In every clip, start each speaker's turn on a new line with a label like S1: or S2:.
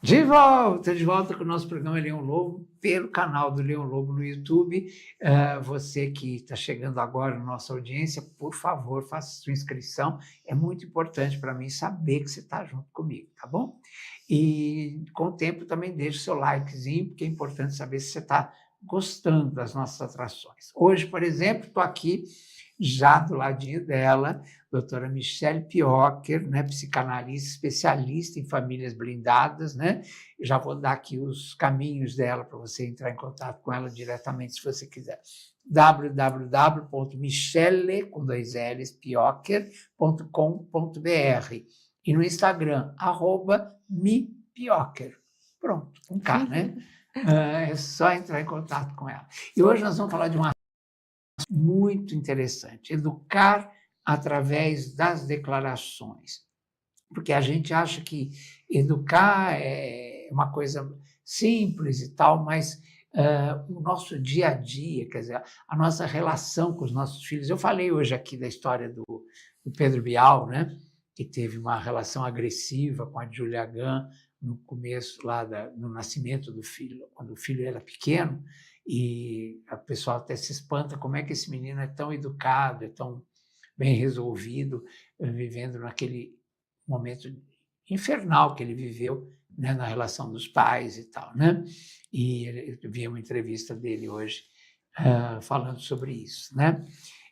S1: De volta com o nosso programa Leão Lobo, pelo canal do Leão Lobo no YouTube. Você que está chegando agora na nossa audiência, por favor, faça sua inscrição. É muito importante para mim saber que você está junto comigo, tá bom? E com o tempo também deixe o seu likezinho, porque é importante saber se você está gostando das nossas atrações. Hoje, por exemplo, estou aqui já do ladinho dela, doutora Michele Piocher, né, psicanalista, especialista em famílias blindadas, né? Eu já vou dar aqui os caminhos dela para você entrar em contato com ela diretamente, se você quiser. www.michele, com 2 L's, piocher.com.br e no Instagram, @mipiocher. Pronto, com K, né? É só entrar em contato com ela. E hoje nós vamos falar de uma muito interessante, educar através das declarações, porque a gente acha que educar é uma coisa simples e tal, mas o nosso dia a dia, quer dizer, a nossa relação com os nossos filhos. Eu falei hoje aqui da história do Pedro Bial, né, que teve uma relação agressiva com a Júlia Gant no começo, lá no nascimento do filho, quando o filho era pequeno, e o pessoal até se espanta como é que esse menino é tão educado, é tão bem resolvido, vivendo naquele momento infernal que ele viveu, né, na relação dos pais e tal, né? E eu vi uma entrevista dele hoje falando sobre isso, né?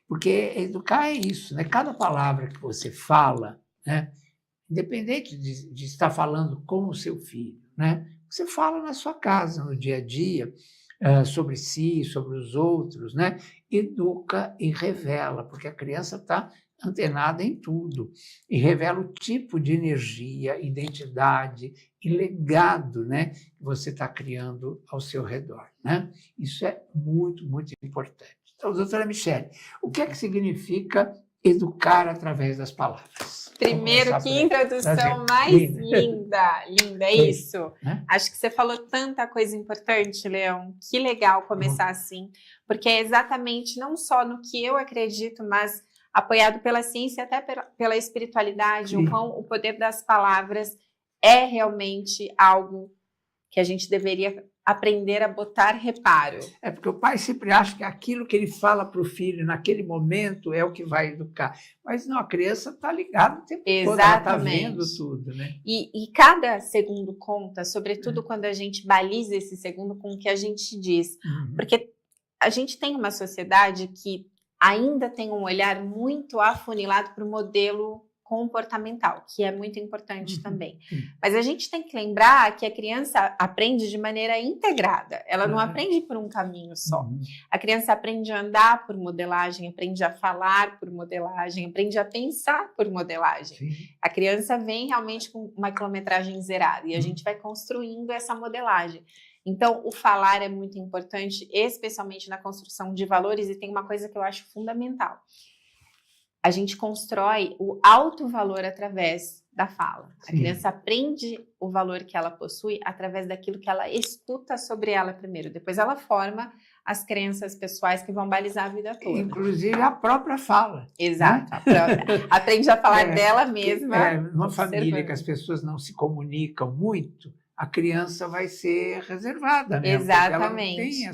S1: Porque educar é isso, né? Cada palavra que você fala, né, independente de estar falando com o seu filho, né, você fala na sua casa, no dia a dia, sobre si, sobre os outros, né? Educa e revela, porque a criança está antenada em tudo, e revela o tipo de energia, identidade e legado, né, que você está criando ao seu redor, né? Isso é muito, muito importante. Então, doutora Michele, o que é que significa educar através das palavras?
S2: Primeiro, que introdução mais linda, linda, é isso.
S1: Né?
S2: Acho que você falou tanta coisa importante, Leão. Que legal começar assim, porque é exatamente não só no que eu acredito, mas apoiado pela ciência, até pela espiritualidade, o poder das palavras é realmente algo que a gente deveria aprender a botar reparo.
S1: É porque o pai sempre acha que aquilo que ele fala para o filho naquele momento é o que vai educar. Mas não, a criança está ligada o tempo todo, ela está vendo tudo, né?
S2: E cada segundo conta, sobretudo quando a gente baliza esse segundo com o que a gente diz. Porque a gente tem uma sociedade que ainda tem um olhar muito afunilado para o modelo comportamental, que é muito importante também. Mas a gente tem que lembrar que a criança aprende de maneira integrada, ela não aprende por um caminho só. A criança aprende a andar por modelagem, aprende a falar por modelagem, aprende a pensar por modelagem. A criança vem realmente com uma quilometragem zerada e a gente vai construindo essa modelagem. Então, o falar é muito importante, especialmente na construção de valores, e tem uma coisa que eu acho fundamental. A gente constrói o alto valor através da fala. A criança aprende o valor que ela possui através daquilo que ela escuta sobre ela primeiro. Depois ela forma as crenças pessoais que vão balizar a vida toda.
S1: Inclusive a própria fala.
S2: Exato, a própria. Aprende a falar dela mesma.
S1: Numa família que as pessoas não se comunicam muito, a criança vai ser reservada mesmo.
S2: Exatamente.
S1: Ela não tem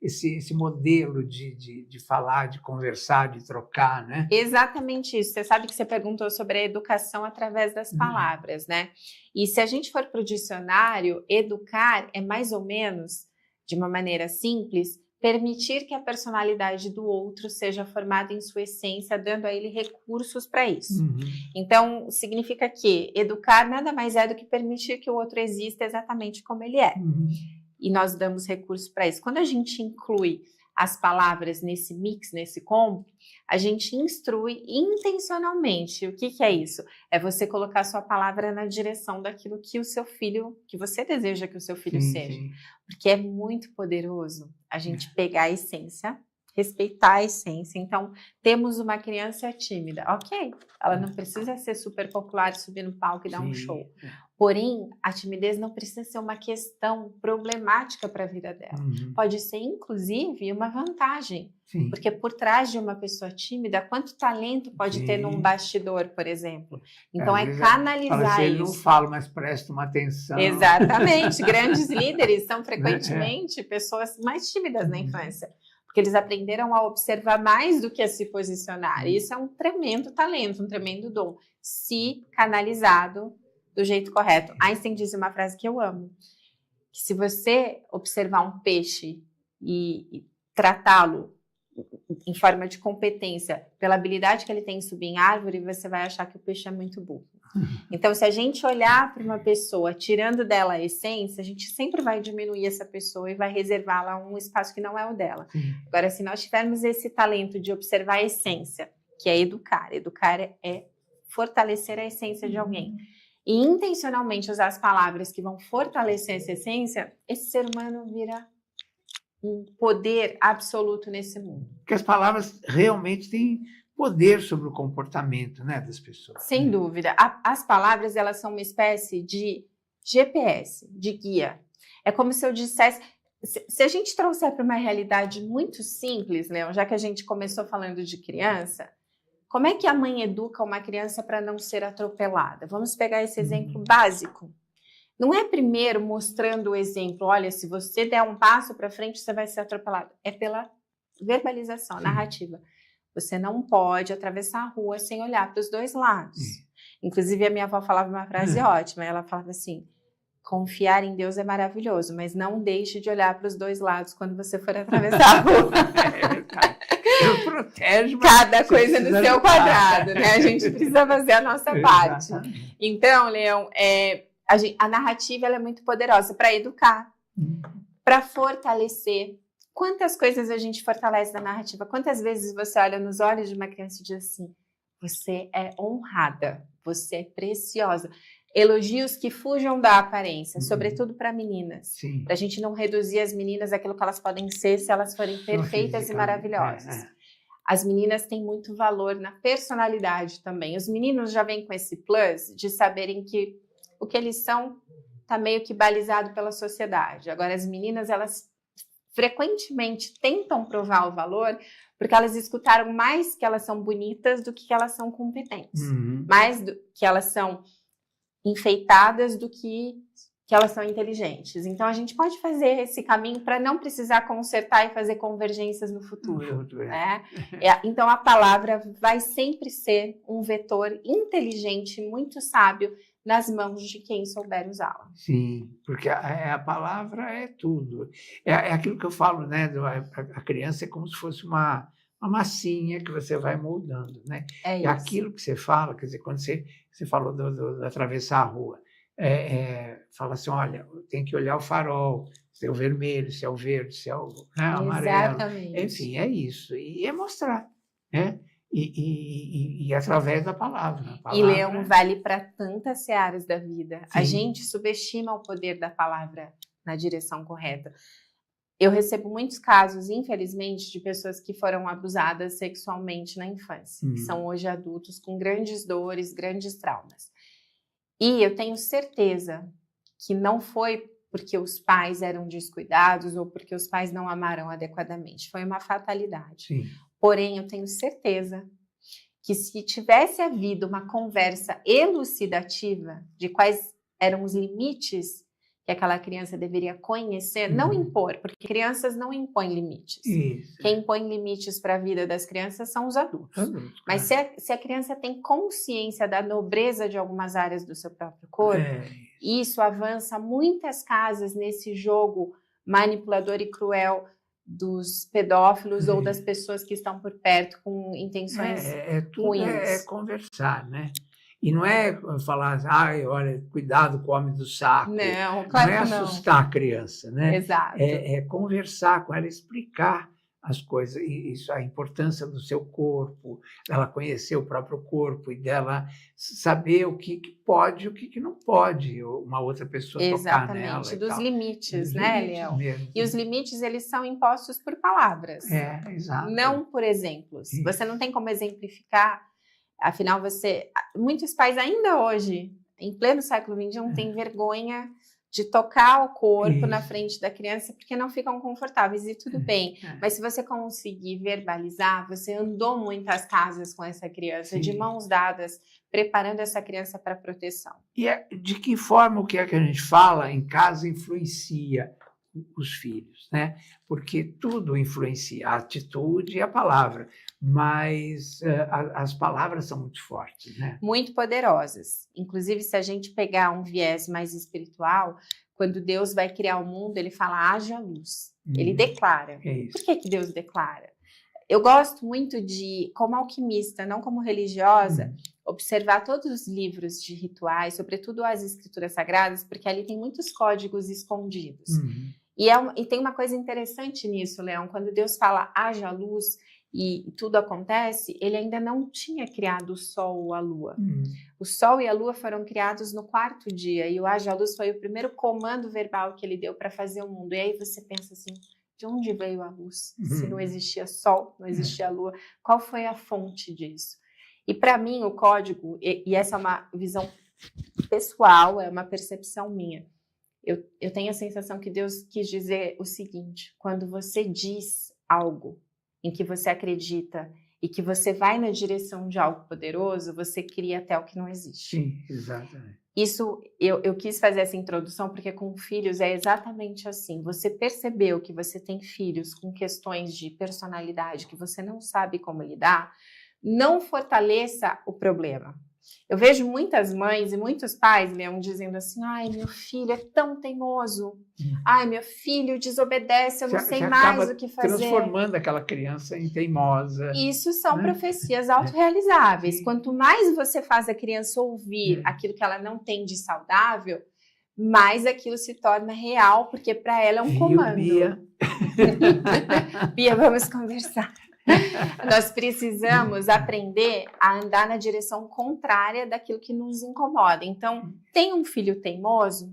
S1: esse modelo de falar, de conversar, de trocar, né?
S2: Exatamente isso. Você sabe que você perguntou sobre a educação através das palavras, né? E se a gente for para o dicionário, educar é mais ou menos, de uma maneira simples, permitir que a personalidade do outro seja formada em sua essência, dando a ele recursos para isso. Então, significa que educar nada mais é do que permitir que o outro exista exatamente como ele é. E nós damos recursos para isso. Quando a gente inclui as palavras nesse mix, nesse combo, a gente instrui intencionalmente. O que é isso? É você colocar sua palavra na direção daquilo que o seu filho, que você deseja que o seu filho seja. Porque é muito poderoso a gente pegar a essência, respeitar a essência. Então, temos uma criança tímida, ok, ela não precisa ser super popular, subir no palco e dar um show. Porém, a timidez não precisa ser uma questão problemática para a vida dela. Pode ser, inclusive, uma vantagem.
S1: Sim.
S2: Porque por trás de uma pessoa tímida, quanto talento pode ter num bastidor, por exemplo? Então, é canalizar
S1: isso. Eu não falo, mas presta uma atenção.
S2: Exatamente. Grandes líderes são frequentemente pessoas mais tímidas na infância. Porque eles aprenderam a observar mais do que a se posicionar. E isso é um tremendo talento, um tremendo dom, se canalizado do jeito correto. Einstein disse uma frase que eu amo, que se você observar um peixe e tratá-lo em forma de competência pela habilidade que ele tem em subir em árvore, você vai achar que o peixe é muito burro. Então, se a gente olhar para uma pessoa tirando dela a essência, a gente sempre vai diminuir essa pessoa e vai reservá-la um espaço que não é o dela. Agora, se nós tivermos esse talento de observar a essência, que é educar é fortalecer a essência de alguém, e intencionalmente usar as palavras que vão fortalecer essa essência, esse ser humano vira um poder absoluto nesse mundo.
S1: Porque as palavras realmente têm poder sobre o comportamento, né, das pessoas.
S2: Sem dúvida. As palavras, elas são uma espécie de GPS, de guia. É como se eu dissesse... Se a gente trouxer para uma realidade muito simples, Leon, já que a gente começou falando de criança, como é que a mãe educa uma criança para não ser atropelada? Vamos pegar esse exemplo básico. Não é primeiro mostrando o exemplo, olha, se você der um passo para frente, você vai ser atropelado. É pela verbalização, narrativa. Você não pode atravessar a rua sem olhar para os dois lados. Inclusive, a minha avó falava uma frase ótima. Ela falava assim, confiar em Deus é maravilhoso, mas não deixe de olhar para os dois lados quando você for atravessar a rua.
S1: Eu protejo
S2: cada coisa no seu quadrado, né? A gente precisa fazer a nossa parte. Então, Leon, a narrativa ela é muito poderosa para educar, para fortalecer. Quantas coisas a gente fortalece na narrativa? Quantas vezes você olha nos olhos de uma criança e diz assim, você é honrada, você é preciosa. Elogios que fujam da aparência, sobretudo para meninas. Para a gente não reduzir as meninas àquilo que elas podem ser se elas forem perfeitas e maravilhosas. As meninas têm muito valor na personalidade também. Os meninos já vêm com esse plus de saberem que o que eles são está meio que balizado pela sociedade. Agora, as meninas, elas frequentemente tentam provar o valor porque elas escutaram mais que elas são bonitas do que elas são competentes. Mais do que elas são enfeitadas do que elas são inteligentes. Então, a gente pode fazer esse caminho para não precisar consertar e fazer convergências no futuro. Né? Então, a palavra vai sempre ser um vetor inteligente, muito sábio, nas mãos de quem souber usá-la.
S1: Sim, porque a palavra é tudo. É aquilo que eu falo, né? A criança é como se fosse uma massinha que você vai moldando, né? E aquilo que você fala, quer dizer, quando você falou de atravessar a rua, fala assim, olha, tem que olhar o farol, se é o vermelho, se é o verde, se é o amarelo.
S2: Exatamente.
S1: Enfim, é isso. E é mostrar, né? E através da palavra.
S2: E Leão vale para tantas searas da vida. Sim. A gente subestima o poder da palavra na direção correta. Eu recebo muitos casos, infelizmente, de pessoas que foram abusadas sexualmente na infância, que são hoje adultos com grandes dores, grandes traumas. E eu tenho certeza que não foi porque os pais eram descuidados ou porque os pais não amaram adequadamente. Foi uma fatalidade.
S1: Sim.
S2: Porém, eu tenho certeza que se tivesse havido uma conversa elucidativa de quais eram os limites que aquela criança deveria conhecer, não impor, porque crianças não impõem limites.
S1: Isso.
S2: Quem impõe limites para a vida das crianças são os adultos. Mas se a criança tem consciência da nobreza de algumas áreas do seu próprio corpo, isso avança muitas casas nesse jogo manipulador e cruel dos pedófilos ou das pessoas que estão por perto com intenções ruins.
S1: É conversar, né? E não é falar, olha, cuidado com o homem do saco.
S2: Não, claro que não.
S1: Não é assustar a criança, né?
S2: Exato.
S1: É conversar com ela, explicar as coisas, e isso, a importância do seu corpo, dela conhecer o próprio corpo e dela saber o que pode e o que não pode uma outra pessoa tocar nela.
S2: Exatamente, dos limites,
S1: Dos
S2: né,
S1: limites
S2: Leão?
S1: mesmo.
S2: E os limites, eles são impostos por palavras.
S1: Exato.
S2: Não por exemplos.
S1: Isso.
S2: Você não tem como exemplificar, afinal muitos pais ainda hoje, em pleno século XXI, têm vergonha de tocar o corpo na frente da criança porque não ficam confortáveis, e tudo bem. Mas se você conseguir verbalizar, você andou muitas casas com essa criança, de mãos dadas, preparando essa criança para proteção.
S1: E de que forma o que é que a gente fala em casa influencia os filhos, né? Porque tudo influencia, a atitude e a palavra, mas as palavras são muito fortes, né?
S2: Muito poderosas. Inclusive, se a gente pegar um viés mais espiritual, quando Deus vai criar o mundo, ele fala, haja luz. Ele declara. Por que Deus declara? Eu gosto muito de, como alquimista, não como religiosa, observar todos os livros de rituais, sobretudo as escrituras sagradas, porque ali tem muitos códigos escondidos. E tem uma coisa interessante nisso, Leão, quando Deus fala haja luz e tudo acontece, ele ainda não tinha criado o sol ou a lua. O sol e a lua foram criados no 4º dia, e o haja luz foi o primeiro comando verbal que ele deu para fazer o mundo. E aí você pensa assim, de onde veio a luz? Se não existia sol, não existia lua, qual foi a fonte disso? E para mim o código, e essa é uma visão pessoal, é uma percepção minha, eu tenho a sensação que Deus quis dizer o seguinte, quando você diz algo em que você acredita e que você vai na direção de algo poderoso, você cria até o que não existe.
S1: Sim, exatamente.
S2: Isso, eu quis fazer essa introdução porque com filhos é exatamente assim. Você percebeu que você tem filhos com questões de personalidade que você não sabe como lidar, não fortaleça o problema. Eu vejo muitas mães e muitos pais, Leão, dizendo assim, ai, meu filho é tão teimoso, ai, meu filho desobedece, eu não sei mais o que fazer.
S1: Transformando aquela criança em teimosa.
S2: Isso são profecias autorrealizáveis. Quanto mais você faz a criança ouvir aquilo que ela não tem de saudável, mais aquilo se torna real, porque para ela é um comando.
S1: Bia.
S2: Bia, vamos conversar. Nós precisamos aprender a andar na direção contrária daquilo que nos incomoda. Então, tem um filho teimoso?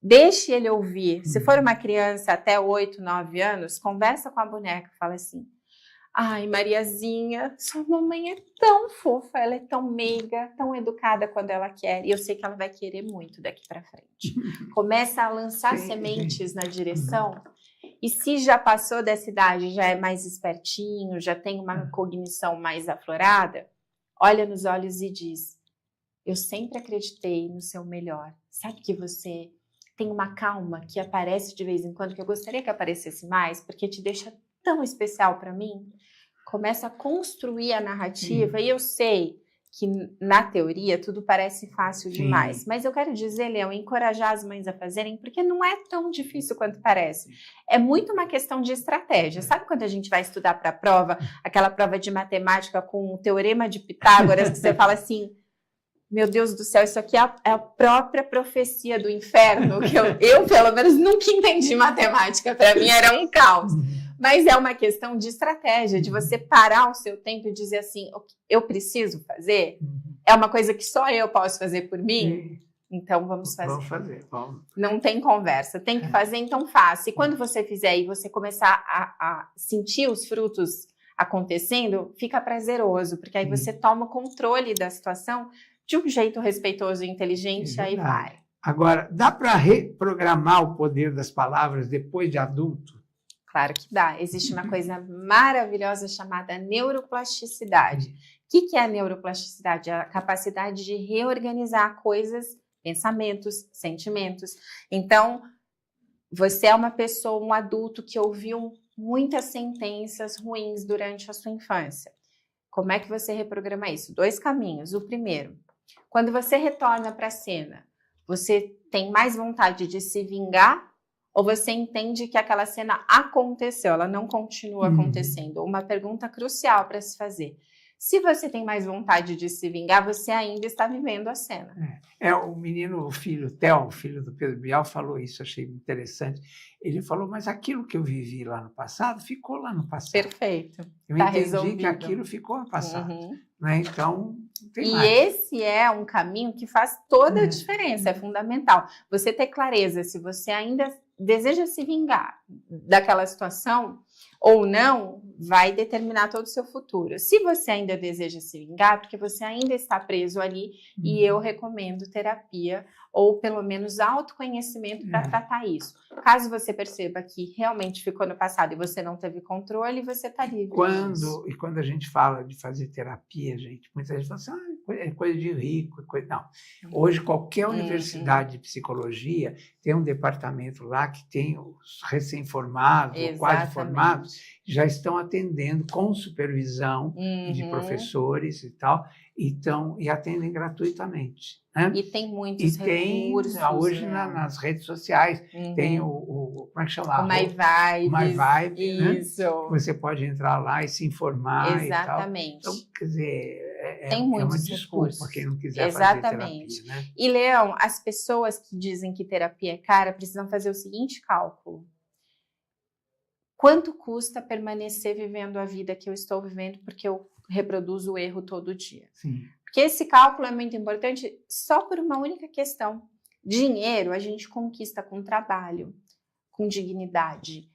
S2: Deixe ele ouvir. Se for uma criança até 8, 9 anos, conversa com a boneca, fala assim, ai, Mariazinha, sua mamãe é tão fofa, ela é tão meiga, tão educada quando ela quer, e eu sei que ela vai querer muito daqui para frente. Começa a lançar sementes na direção. E se já passou dessa idade, já é mais espertinho, já tem uma cognição mais aflorada, olha nos olhos e diz, eu sempre acreditei no seu melhor. Sabe que você tem uma calma que aparece de vez em quando, que eu gostaria que aparecesse mais, porque te deixa tão especial para mim? Começa a construir a narrativa, e eu sei que na teoria tudo parece fácil demais, mas eu quero dizer, Leão, encorajar as mães a fazerem, porque não é tão difícil quanto parece. É muito uma questão de estratégia. Sabe quando a gente vai estudar para a prova, aquela prova de matemática com o teorema de Pitágoras, que você fala assim, meu Deus do céu, isso aqui é a própria profecia do inferno, que eu pelo menos nunca entendi matemática, para mim era um caos. Mas é uma questão de estratégia, de você parar o seu tempo e dizer assim, eu preciso fazer? É uma coisa que só eu posso fazer por mim? Então vamos fazer.
S1: Vamos fazer, vamos.
S2: Não tem conversa, tem que fazer, então faça. E quando você fizer e você começar a sentir os frutos acontecendo, fica prazeroso, porque aí você toma o controle da situação de um jeito respeitoso e inteligente, aí vai.
S1: Agora, dá para reprogramar o poder das palavras depois de adulto?
S2: Claro que dá. Existe uma coisa maravilhosa chamada neuroplasticidade. O que é a neuroplasticidade? É a capacidade de reorganizar coisas, pensamentos, sentimentos. Então, você é uma pessoa, um adulto que ouviu muitas sentenças ruins durante a sua infância. Como é que você reprograma isso? 2 caminhos. O primeiro, quando você retorna para a cena, você tem mais vontade de se vingar ou você entende que aquela cena aconteceu, ela não continua acontecendo? Uma pergunta crucial para se fazer. Se você tem mais vontade de se vingar, você ainda está vivendo a cena.
S1: O menino, o filho, Theo, o filho do Pedro Bial, falou isso, achei interessante. Ele falou, mas aquilo que eu vivi lá no passado, ficou lá no passado.
S2: Perfeito.
S1: Eu
S2: Tá
S1: entendi
S2: resolvido.
S1: que aquilo ficou no passado.
S2: Uhum.
S1: Né? Então, não tem
S2: E
S1: mais.
S2: esse é um caminho que faz toda a diferença, é fundamental. Você ter clareza se você ainda deseja se vingar daquela situação ou não, vai determinar todo o seu futuro. Se você ainda deseja se vingar, porque você ainda está preso ali, e eu recomendo terapia ou pelo menos autoconhecimento para tratar isso. Caso você perceba que realmente ficou no passado e você não teve controle, você está livre disso.
S1: E quando a gente fala de fazer terapia, gente, muita gente fala assim, é coisa de rico. Não. Hoje, qualquer universidade de psicologia tem um departamento lá que tem os recém-formados, ou quase formados, já estão atendendo com supervisão de professores e tal, e atendem gratuitamente. Né?
S2: E tem muitos recursos.
S1: Hoje nas redes sociais tem como é que chama?
S2: O My Vibe.
S1: O My Vibe,
S2: isso.
S1: Né? Você pode entrar lá e se informar.
S2: Exatamente.
S1: E tal. Então, quer dizer,
S2: tem muitos
S1: uma desculpa
S2: recursos.
S1: quem não quiser fazer terapia. Né?
S2: E, Leão, as pessoas que dizem que terapia é cara precisam fazer o seguinte cálculo. Quanto custa permanecer vivendo a vida que eu estou vivendo porque eu reproduzo o erro todo dia?
S1: Sim.
S2: Porque esse cálculo é muito importante só por uma única questão. Dinheiro a gente conquista com trabalho, com dignidade,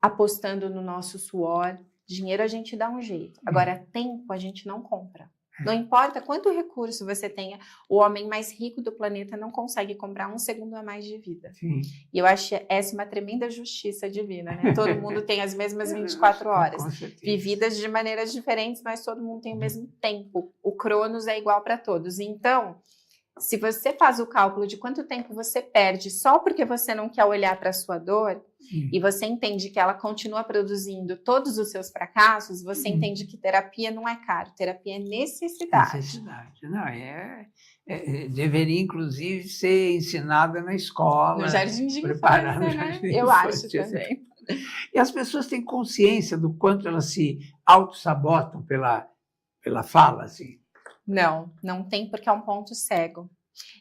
S2: apostando no nosso suor. Dinheiro a gente dá um jeito. Agora, tempo a gente não compra. Não importa quanto recurso você tenha, o homem mais rico do planeta não consegue comprar um segundo a mais de vida.
S1: Sim.
S2: E eu acho essa uma tremenda justiça divina, né? Todo mundo tem as mesmas 24 horas, vividas de maneiras diferentes, mas todo mundo tem o mesmo tempo. O Cronos é igual para todos. Então, se você faz o cálculo de quanto tempo você perde só porque você não quer olhar para a sua dor, e você entende que ela continua produzindo todos os seus fracassos, você entende que terapia não é caro, terapia é necessidade.
S1: Necessidade. Não, deveria, inclusive, ser ensinada na escola.
S2: No jardim de infância, né? Eu acho também.
S1: E as pessoas têm consciência do quanto elas se auto-sabotam pela fala, assim?
S2: Não tem, porque é um ponto cego.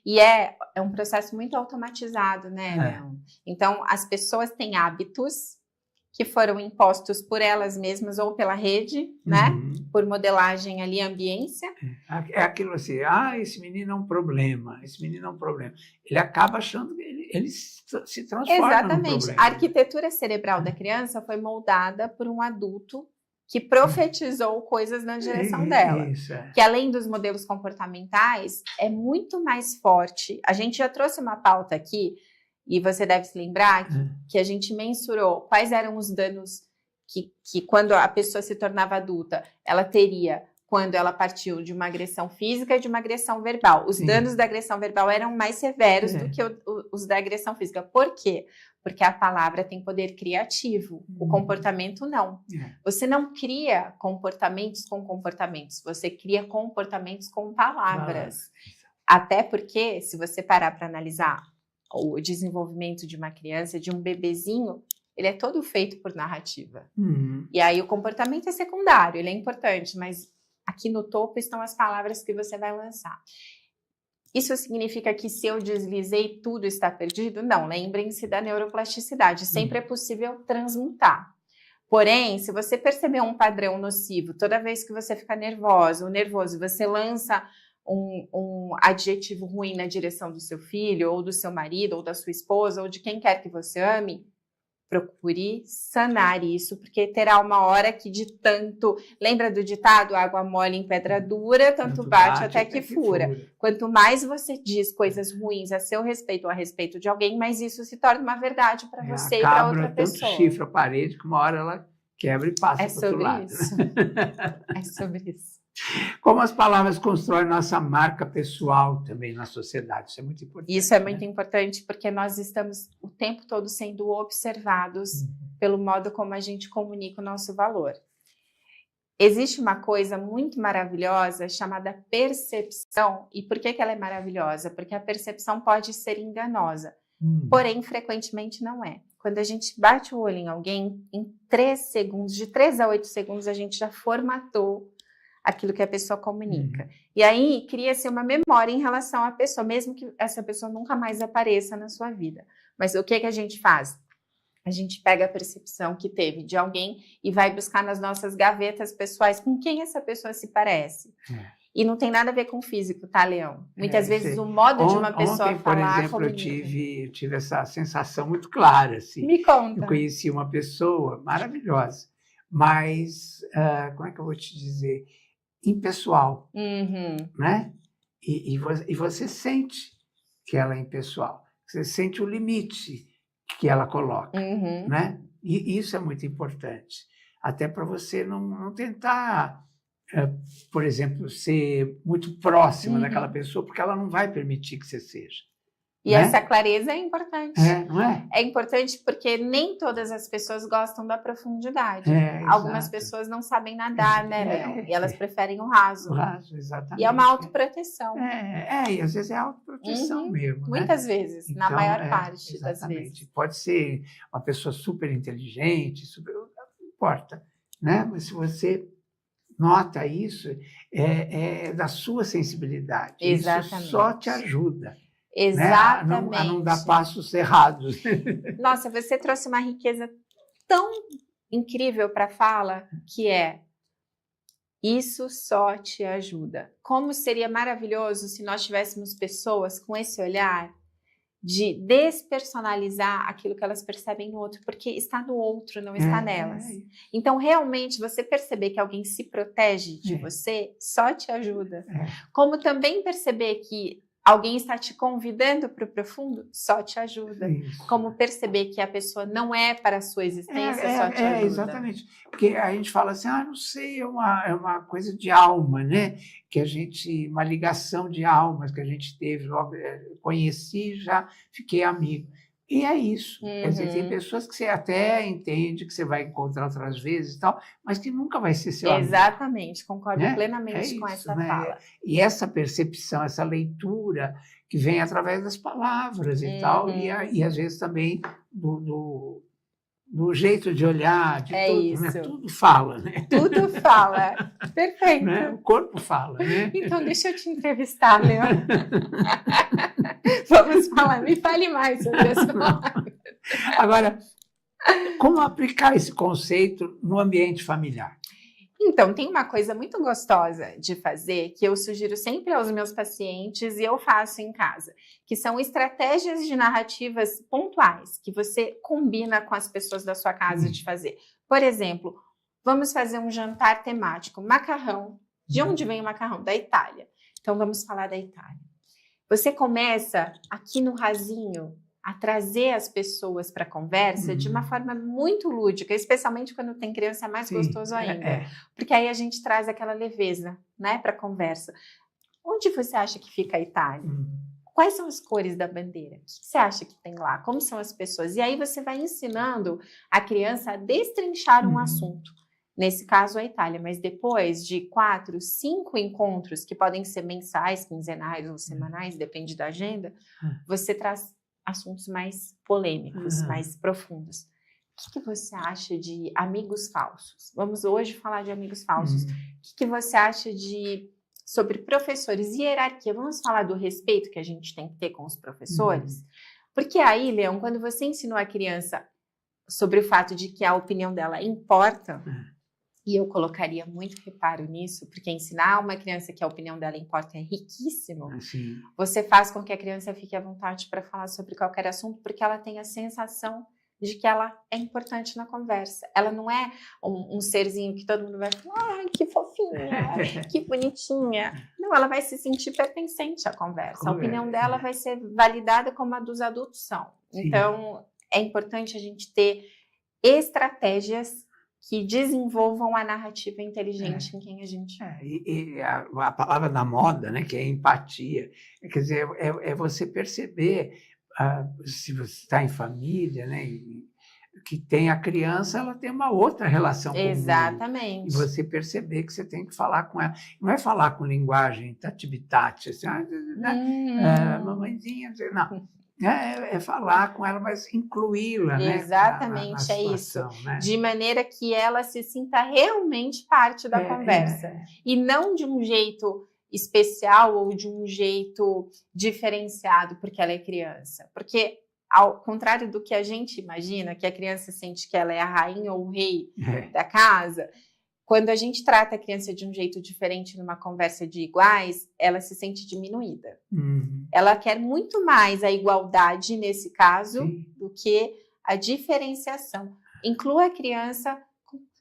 S2: E é um processo muito automatizado, né, Leão? Então, as pessoas têm hábitos que foram impostos por elas mesmas ou pela rede, né? Por modelagem ali, ambiência.
S1: É aquilo assim, esse menino é um problema, esse menino é um problema. Ele acaba achando que ele se transforma
S2: Exatamente.
S1: num problema.
S2: A arquitetura cerebral da criança foi moldada por um adulto que profetizou coisas na direção dela. Que além dos modelos comportamentais, é muito mais forte. A gente já trouxe uma pauta aqui, e você deve se lembrar, que a gente mensurou quais eram os danos que quando a pessoa se tornava adulta, ela teria quando ela partiu de uma agressão física e de uma agressão verbal. Os danos da agressão verbal eram mais severos do que os da agressão física. Por quê? Porque a palavra tem poder criativo, o comportamento não. Você não cria comportamentos com comportamentos, você cria comportamentos com palavras. Até porque, se você parar para analisar o desenvolvimento de uma criança, de um bebezinho, ele é todo feito por narrativa. E aí o comportamento é secundário, ele é importante, mas aqui no topo estão as palavras que você vai lançar. Isso significa que se eu deslizei, tudo está perdido? Não, lembrem-se da neuroplasticidade. Sempre é possível transmutar. Porém, se você perceber um padrão nocivo, toda vez que você fica nervosa ou nervoso, você lança um adjetivo ruim na direção do seu filho, ou do seu marido, ou da sua esposa, ou de quem quer que você ame, procure sanar isso, porque terá uma hora que de tanto... Lembra do ditado? Água mole em pedra dura, tanto bate até que fura. Quanto mais você diz coisas ruins a seu respeito ou a respeito de alguém, mais isso se torna uma verdade para você e para outra pessoa.
S1: Tanto chifra a parede que uma hora ela quebra e passa para o outro lado.
S2: É sobre isso.
S1: Como as palavras constroem nossa marca pessoal também na sociedade. Isso é muito importante.
S2: Isso é muito importante porque nós estamos o tempo todo sendo observados pelo modo como a gente comunica o nosso valor. Existe uma coisa muito maravilhosa chamada percepção. E por que ela é maravilhosa? Porque a percepção pode ser enganosa, porém frequentemente não é. Quando a gente bate o olho em alguém, em 3 segundos, de 3 a 8 segundos, a gente já formatou aquilo que a pessoa comunica. E aí cria-se uma memória em relação à pessoa, mesmo que essa pessoa nunca mais apareça na sua vida. Mas o que a gente faz? A gente pega a percepção que teve de alguém e vai buscar nas nossas gavetas pessoais com quem essa pessoa se parece. E não tem nada a ver com o físico, tá, Leão? Muitas vezes o modo de uma pessoa
S1: ontem,
S2: falar...
S1: por exemplo, eu tive essa sensação muito clara. Assim.
S2: Me conta.
S1: Eu conheci uma pessoa maravilhosa, mas, como é que eu vou te dizer? Impessoal, né? E você sente que ela é impessoal. Você sente o limite que ela coloca, né? E isso é muito importante. Até para você não tentar... por exemplo, ser muito próxima daquela pessoa, porque ela não vai permitir que você seja.
S2: E
S1: né?
S2: essa clareza é importante.
S1: Não é?
S2: É importante porque nem todas as pessoas gostam da profundidade. Algumas
S1: Exato.
S2: pessoas não sabem nadar, né, Leão? E elas preferem o raso.
S1: O raso, exatamente.
S2: E é uma autoproteção.
S1: E às vezes é autoproteção mesmo.
S2: Muitas
S1: né?
S2: vezes,
S1: Então,
S2: na maior parte
S1: exatamente.
S2: das vezes.
S1: Pode ser uma pessoa super inteligente, não importa. Né? Mas se você nota isso, é da sua sensibilidade.
S2: Exatamente.
S1: Isso só te ajuda.
S2: Exatamente.
S1: Né? A não dar passos errados.
S2: Nossa, você trouxe uma riqueza tão incrível para a fala, que é: isso só te ajuda. Como seria maravilhoso se nós tivéssemos pessoas com esse olhar de despersonalizar aquilo que elas percebem no outro, porque está no outro, não está nelas. Então, realmente, você perceber que alguém se protege de você só te ajuda. Como também perceber que alguém está te convidando para o profundo, só te ajuda. Isso. Como perceber que a pessoa não é para a sua existência, só te ajuda.
S1: Exatamente. Porque a gente fala assim, não sei, é uma coisa de alma, né? Que a gente, uma ligação de almas que a gente teve, logo conheci, já fiquei amigo. E é isso. Quer dizer, tem pessoas que você até entende que você vai encontrar outras vezes e tal, mas que nunca vai ser seu amigo.
S2: Exatamente, concordo
S1: né?
S2: plenamente com essa fala.
S1: E essa percepção, essa leitura que vem através das palavras e tal, e às vezes também do jeito de olhar, de tudo,
S2: isso.
S1: Né? Tudo fala, né?
S2: Tudo fala. Perfeito.
S1: Né? O corpo fala, né?
S2: Então, deixa eu te entrevistar, Leão. Vamos falar, me fale mais sobre essa palavra.
S1: Agora, como aplicar esse conceito no ambiente familiar?
S2: Então, tem uma coisa muito gostosa de fazer, que eu sugiro sempre aos meus pacientes e eu faço em casa, que são estratégias de narrativas pontuais, que você combina com as pessoas da sua casa de fazer. Por exemplo, vamos fazer um jantar temático, macarrão. De onde vem o macarrão? Da Itália. Então, vamos falar da Itália. Você começa aqui no rasinho a trazer as pessoas para a conversa de uma forma muito lúdica, especialmente quando tem criança, é mais gostoso ainda. Porque aí a gente traz aquela leveza, né, para a conversa. Onde você acha que fica a Itália? Quais são as cores da bandeira? O que você acha que tem lá? Como são as pessoas? E aí você vai ensinando a criança a destrinchar um assunto. Nesse caso, a Itália. Mas depois de 4, 5 encontros, que podem ser mensais, quinzenais ou semanais, depende da agenda, você traz assuntos mais polêmicos, mais profundos. O que você acha de amigos falsos? Vamos hoje falar de amigos falsos. O que você acha sobre professores e hierarquia? Vamos falar do respeito que a gente tem que ter com os professores? Porque aí, Leão, quando você ensinou a criança sobre o fato de que a opinião dela importa, e eu colocaria muito reparo nisso, porque ensinar uma criança que a opinião dela importa é riquíssimo. Você faz com que a criança fique à vontade para falar sobre qualquer assunto, porque ela tem a sensação de que ela é importante na conversa. Ela não é um serzinho que todo mundo vai falar, que fofinha, que bonitinha. Não, ela vai se sentir pertencente à conversa. A opinião dela vai ser validada como a dos adultos são. Então, é importante a gente ter estratégias que desenvolvam a narrativa inteligente em quem a gente é.
S1: E a palavra da moda, né, que é empatia, quer dizer, é você perceber, se você está em família, né, que tem a criança, ela tem uma outra relação com o mundo.
S2: Exatamente.
S1: E você perceber que você tem que falar com ela. Não é falar com linguagem tati-bitati, assim, mamãezinha, não. É falar com ela, mas incluí-la, né?
S2: Exatamente,
S1: na
S2: é isso.
S1: situação, né?
S2: De maneira que ela se sinta realmente parte da conversa. E não de um jeito especial ou de um jeito diferenciado porque ela é criança. Porque, ao contrário do que a gente imagina, que a criança sente que ela é a rainha ou o rei da casa, quando a gente trata a criança de um jeito diferente numa conversa de iguais, ela se sente diminuída. Ela quer muito mais a igualdade, nesse caso, do que a diferenciação. Inclua a criança.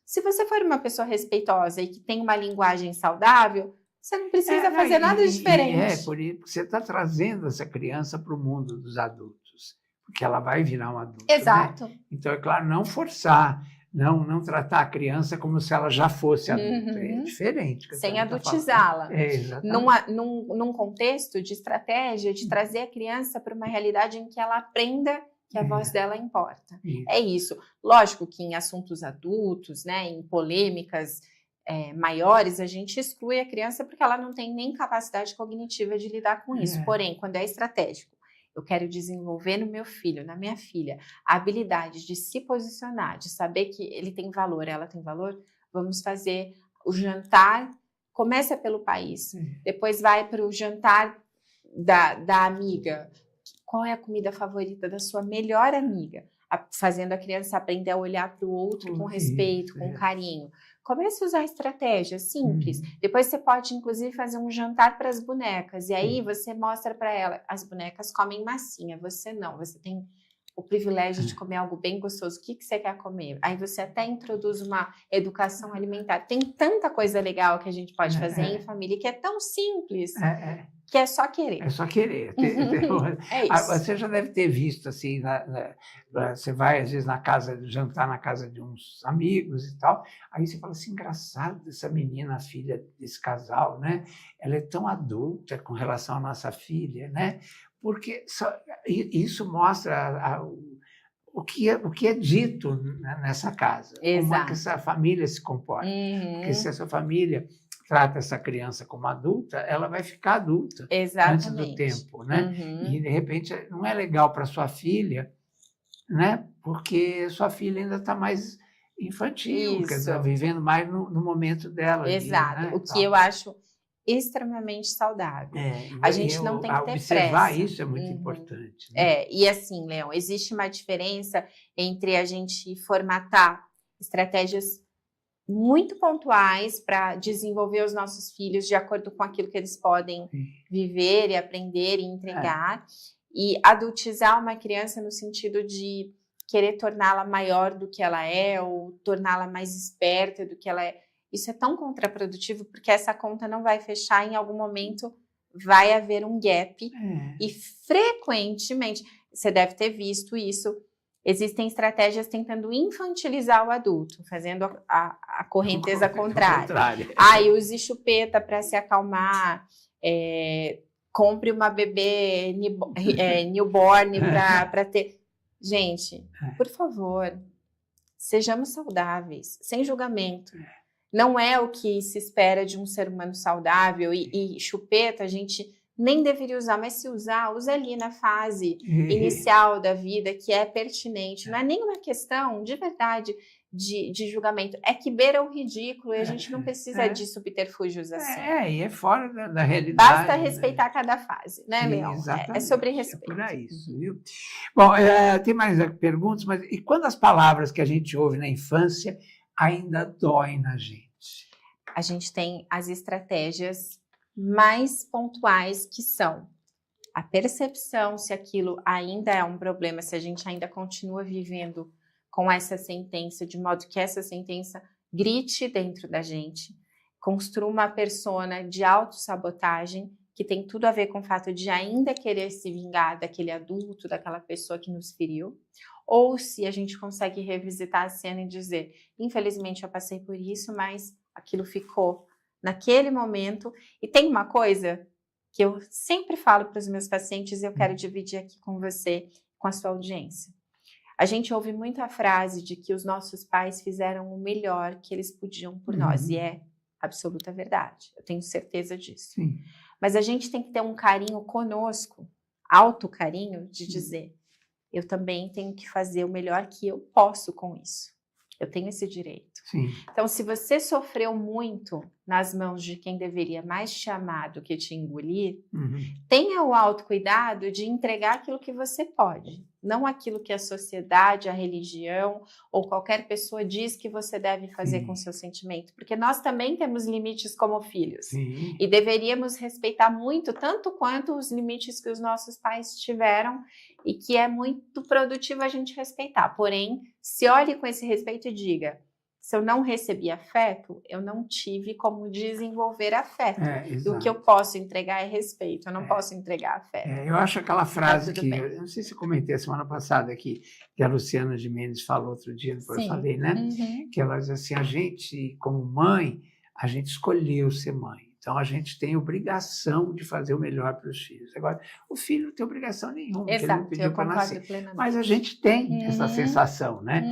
S2: Se você for uma pessoa respeitosa e que tem uma linguagem saudável, você não precisa fazer nada diferente.
S1: Por isso que você está trazendo essa criança para o mundo dos adultos, porque ela vai virar um adulto.
S2: Exato.
S1: Né? Então, é claro, não forçar. Não tratar a criança como se ela já fosse adulta. É diferente.
S2: Sem adultizá-la.
S1: Exatamente.
S2: Num contexto de estratégia, de trazer a criança para uma realidade em que ela aprenda que a voz dela importa. É isso. Lógico que em assuntos adultos, né, em polêmicas maiores, a gente exclui a criança porque ela não tem nem capacidade cognitiva de lidar com isso. Porém, quando é estratégico, eu quero desenvolver no meu filho, na minha filha, a habilidade de se posicionar, de saber que ele tem valor, ela tem valor. Vamos fazer o jantar, começa pelo país, depois vai para o jantar da amiga. Qual é a comida favorita da sua melhor amiga? Fazendo a criança aprender a olhar para o outro com respeito, com carinho. Comece a usar estratégias simples. Depois você pode, inclusive, fazer um jantar para as bonecas. E aí você mostra para ela, as bonecas comem massinha, você não. Você tem o privilégio de comer algo bem gostoso. O que você quer comer? Aí você até introduz uma educação alimentar. Tem tanta coisa legal que a gente pode fazer em família que é tão simples. Que é só querer.
S1: É só querer.
S2: É isso.
S1: Você já deve ter visto, assim, você vai, às vezes, jantar na casa de uns amigos e tal, aí você fala assim, engraçado essa menina, a filha desse casal, né? Ela é tão adulta com relação à nossa filha, né? Porque isso mostra o que é dito nessa casa.
S2: Exato.
S1: Como é que essa família se comporta. Porque se essa família trata essa criança como adulta, ela vai ficar adulta antes do tempo, né? E, de repente, não é legal para sua filha, né? Porque sua filha ainda está mais infantil, quer dizer, vivendo mais no momento dela.
S2: Exato.
S1: Ali, né?
S2: O que eu acho extremamente saudável. A gente não tem que ter
S1: observar
S2: pressa.
S1: Isso é muito importante. Né?
S2: E assim, Leão, existe uma diferença entre a gente formatar estratégias muito pontuais para desenvolver os nossos filhos de acordo com aquilo que eles podem viver e aprender e entregar, e adultizar uma criança no sentido de querer torná-la maior do que ela é ou torná-la mais esperta do que ela é. Isso é tão contraprodutivo porque essa conta não vai fechar, em algum momento vai haver um gap e frequentemente, você deve ter visto isso, existem estratégias tentando infantilizar o adulto, fazendo a correnteza contrária. Use chupeta para se acalmar, compre uma bebê newborn para ter... Gente, por favor, sejamos saudáveis, sem julgamento. Não é o que se espera de um ser humano saudável e chupeta a gente nem deveria usar, mas se usar, usa ali na fase inicial da vida, que é pertinente. Não é nenhuma questão, de verdade, de julgamento. É que beira o ridículo e a gente não precisa de subterfúgios assim.
S1: E é fora da realidade.
S2: Basta respeitar cada fase, né, Leão?
S1: Exatamente.
S2: É sobre respeito.
S1: É por aí isso, viu? Bom, tem mais perguntas, mas e quando as palavras que a gente ouve na infância ainda doem na gente?
S2: A gente tem as estratégias mais pontuais, que são a percepção se aquilo ainda é um problema, se a gente ainda continua vivendo com essa sentença, de modo que essa sentença grite dentro da gente, construa uma persona de autossabotagem, que tem tudo a ver com o fato de ainda querer se vingar daquele adulto, daquela pessoa que nos feriu, ou se a gente consegue revisitar a cena e dizer, infelizmente eu passei por isso, mas aquilo ficou naquele momento. E tem uma coisa que eu sempre falo para os meus pacientes e eu quero dividir aqui com você, com a sua audiência. A gente ouve muito a frase de que os nossos pais fizeram o melhor que eles podiam por nós, e é absoluta verdade, eu tenho certeza disso.
S1: Sim.
S2: Mas a gente tem que ter um carinho conosco autocarinho de dizer, eu também tenho que fazer o melhor que eu posso com isso. Eu tenho esse direito.
S1: Sim.
S2: Então, se você sofreu muito nas mãos de quem deveria mais te amar do que te engolir, tenha o autocuidado de entregar aquilo que você pode, não aquilo que a sociedade, a religião ou qualquer pessoa diz que você deve fazer com o seu sentimento, porque nós também temos limites como filhos.
S1: Sim.
S2: E deveríamos respeitar muito, tanto quanto os limites que os nossos pais tiveram e que é muito produtivo a gente respeitar. Porém, se olhe com esse respeito e diga, se eu não recebi afeto, eu não tive como desenvolver afeto. O que eu posso entregar é respeito, eu não posso entregar afeto.
S1: Eu acho aquela frase
S2: Tá
S1: que, eu não sei se eu comentei a semana passada aqui, que a Luciana Gimenez falou outro dia, depois eu falei, né? Que ela diz assim, a gente, como mãe, a gente escolheu ser mãe. Então, a gente tem obrigação de fazer o melhor para os filhos. Agora, o filho não tem obrigação nenhuma,
S2: Exato,
S1: ele não pediu para nascer.
S2: Plenamente.
S1: Mas a gente tem essa sensação, né?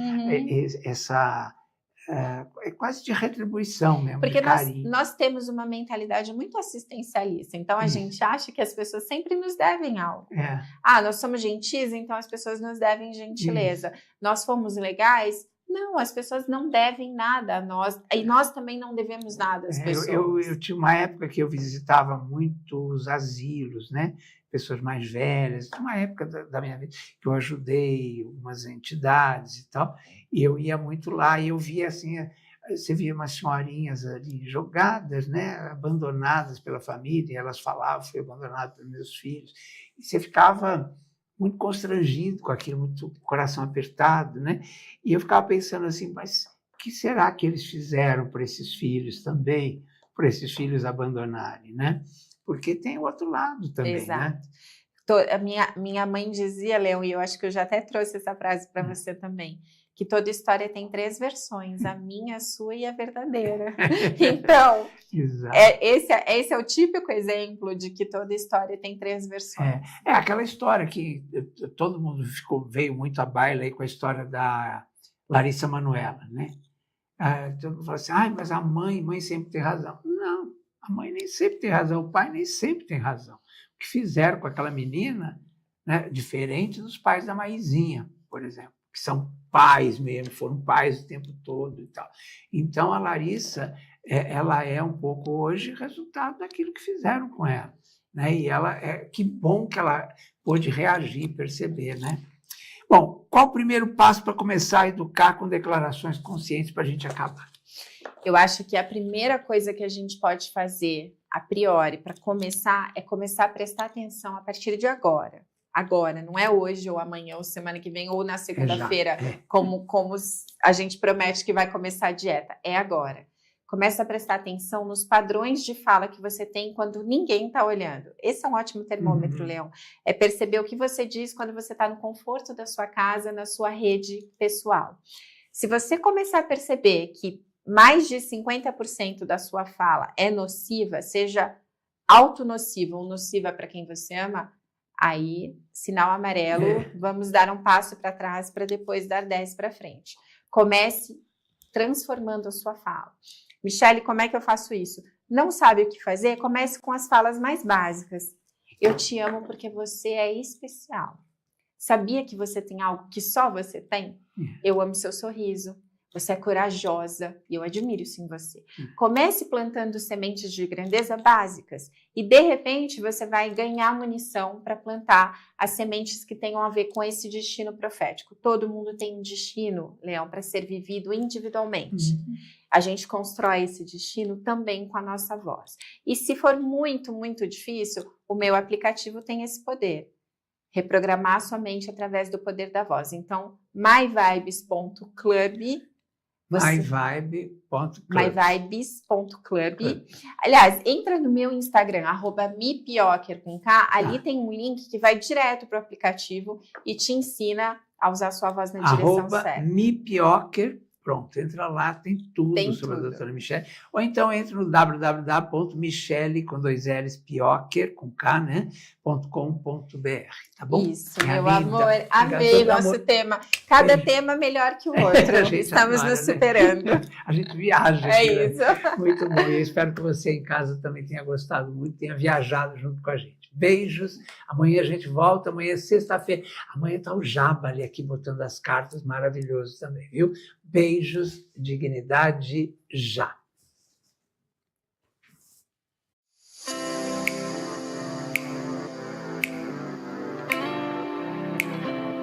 S1: É quase de retribuição mesmo,
S2: porque
S1: de carinho.
S2: nós temos uma mentalidade muito assistencialista, então a gente acha que as pessoas sempre nos devem algo. Nós somos gentis, então as pessoas nos devem gentileza. Nós fomos legais? Não, as pessoas não devem nada a nós, e nós também não devemos nada às pessoas.
S1: Eu tinha uma época que eu visitava muitos asilos, né? Pessoas mais velhas, uma época da minha vida que eu ajudei umas entidades e tal, e eu ia muito lá e eu via assim, você via umas senhorinhas ali jogadas, né, abandonadas pela família, e elas falavam, fui abandonado pelos meus filhos, e você ficava muito constrangido com aquilo, muito coração apertado, né? E eu ficava pensando assim, mas o que será que eles fizeram por esses filhos também, por esses filhos abandonarem, né? Porque tem o outro lado também,
S2: Exato.
S1: né?
S2: A minha mãe dizia, Leão, e eu acho que eu já até trouxe essa frase para você também, que toda história tem 3 versões, a minha, a sua e a verdadeira. Então, esse é o típico exemplo de que toda história tem 3 versões.
S1: É aquela história que todo mundo veio muito à baila aí com a história da Larissa Manoela, né? Todo mundo fala assim, mas a mãe sempre tem razão. Não, a mãe nem sempre tem razão, o pai nem sempre tem razão. O que fizeram com aquela menina, né, diferente dos pais da Maisinha, por exemplo, que são pais mesmo, foram pais o tempo todo e tal. Então, a Larissa, ela é um pouco hoje resultado daquilo que fizeram com ela, né? E que bom que ela pôde reagir, perceber, né? Bom, qual o primeiro passo para começar a educar com declarações conscientes para a gente acabar?
S2: Eu acho que a primeira coisa que a gente pode fazer, a priori, para começar, é começar a prestar atenção a partir de agora. Agora, não é hoje ou amanhã ou semana que vem ou na segunda-feira, como a gente promete que vai começar a dieta. É agora. Começa a prestar atenção nos padrões de fala que você tem quando ninguém está olhando. Esse é um ótimo termômetro, Leão. É perceber o que você diz quando você está no conforto da sua casa, na sua rede pessoal. Se você começar a perceber que mais de 50% da sua fala é nociva, seja autonociva ou nociva para quem você ama, aí, sinal amarelo, vamos dar um passo para trás para depois dar 10 para frente. Comece transformando a sua fala. Michele, como é que eu faço isso? Não sabe o que fazer? Comece com as falas mais básicas. Eu te amo porque você é especial. Sabia que você tem algo que só você tem? Eu amo seu sorriso. Você é corajosa e eu admiro isso em você. Comece plantando sementes de grandeza básicas e, de repente, você vai ganhar munição para plantar as sementes que tenham a ver com esse destino profético. Todo mundo tem um destino, Leão, para ser vivido individualmente. A gente constrói esse destino também com a nossa voz. E se for muito, muito difícil, o meu aplicativo tem esse poder. Reprogramar sua mente através do poder da voz. Então, myvibes.club. myvibes.club. Aliás, entra no meu Instagram, @mipioker com K. Ali tem um link que vai direto para o aplicativo e te ensina a usar a sua voz na direção certa.
S1: @mipioker Pronto, entra lá, tem tudo
S2: Tem
S1: sobre
S2: tudo.
S1: a doutora Michele. Ou então entre no www.michele, com 2 L's, Piocher, com K, né? .com.br, tá bom?
S2: Isso,
S1: Minha
S2: meu
S1: linda.
S2: amor. Amei
S1: Todo
S2: nosso
S1: amor.
S2: tema. Cada
S1: Beijo.
S2: tema melhor que o
S1: A
S2: outro.
S1: gente
S2: Estamos
S1: adora,
S2: nos
S1: né?
S2: superando.
S1: A gente viaja
S2: É
S1: aqui, né?
S2: isso.
S1: Muito bom. E eu espero que você em casa também tenha gostado muito, tenha viajado junto com a gente. Beijos. Amanhã a gente volta. Amanhã é sexta-feira. Amanhã está o Jaba ali aqui botando as cartas. Maravilhoso também, viu? Beijos, dignidade, já.